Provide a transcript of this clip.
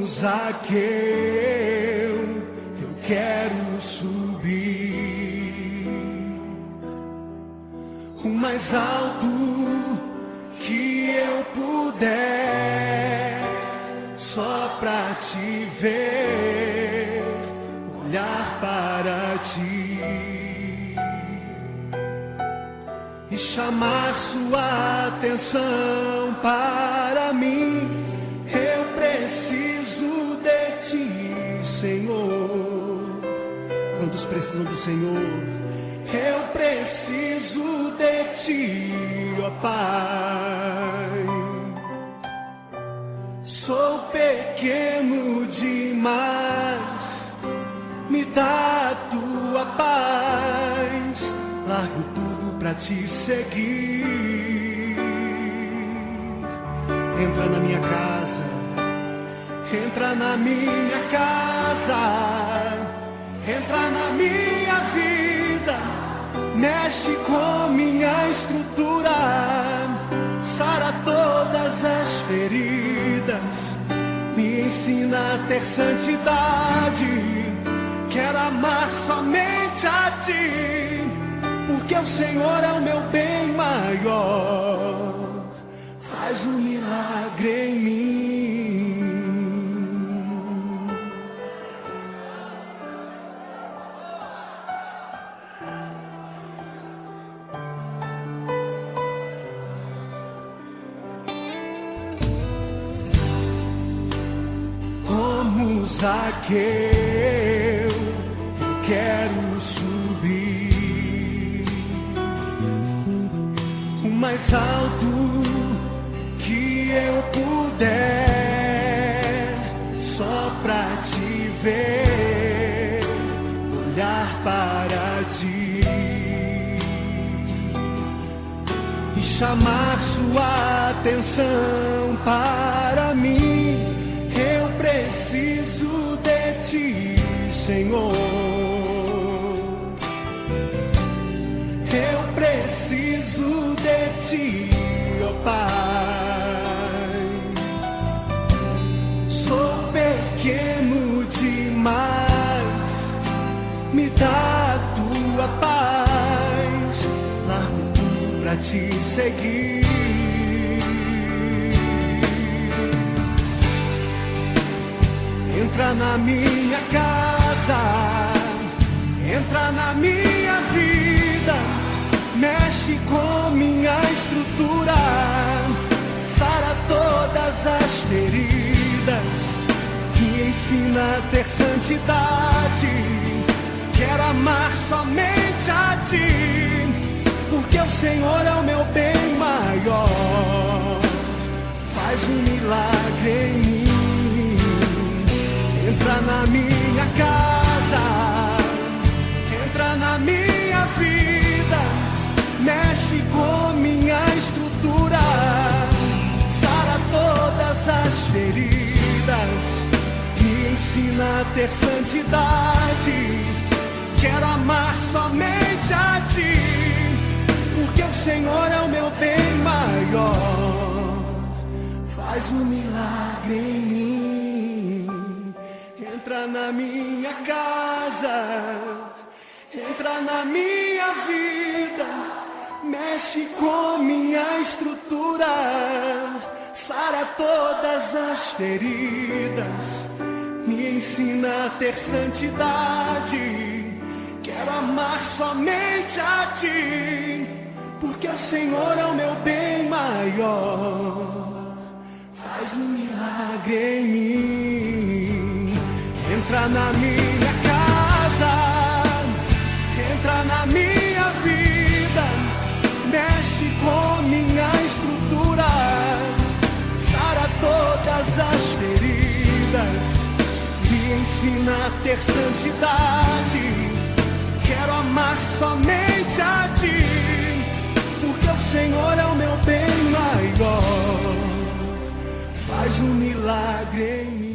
Como Zaqueu, eu quero subir o mais alto que eu puder, só pra te ver, olhar para ti e chamar sua atenção para mim. Eu preciso de ti, Senhor. Quantos precisam do Senhor? Eu preciso de ti, ó Pai. Sou pequeno demais, me dá a tua paz. Largo tudo pra te seguir. Entra na minha casa, entra na minha casa, entra na minha vida, mexe com minha estrutura, sara todas as feridas, me ensina a ter santidade. Quero amar somente a ti, porque o Senhor é o meu bem maior. Faz um milagre em mim. Como Zaqueu, eu quero subir o mais alto que eu puder, só pra te ver, olhar para ti e chamar sua atenção para mim. Eu preciso de ti, Senhor. Eu preciso de ti, ó Pai. Sou pequeno demais, me dá a tua paz. Largo tudo pra te seguir. Entra na minha casa, entra na minha vida, mexe com minha estrutura, sara todas as feridas, me ensina a ter santidade. Quero amar somente a ti, porque o Senhor é o meu bem maior. Faz um milagre em mim. Entra na minha casa, entra na minha vida, mexe com minha estrutura, sara todas as feridas, me ensina a ter santidade. Quero amar somente a ti, porque o Senhor é o meu bem maior. Faz um milagre em mim. Entra na minha casa, entra na minha vida, mexe com minha estrutura, sara todas as feridas, me ensina a ter santidade. Quero amar somente a ti, porque o Senhor é o meu bem maior. Faz um milagre em mim. Entra na minha casa, entra na minha vida, mexe com minha estrutura, sara todas as feridas, me ensina a ter santidade. Quero amar somente a ti, porque o Senhor é o meu bem maior. Faz um milagre em mim.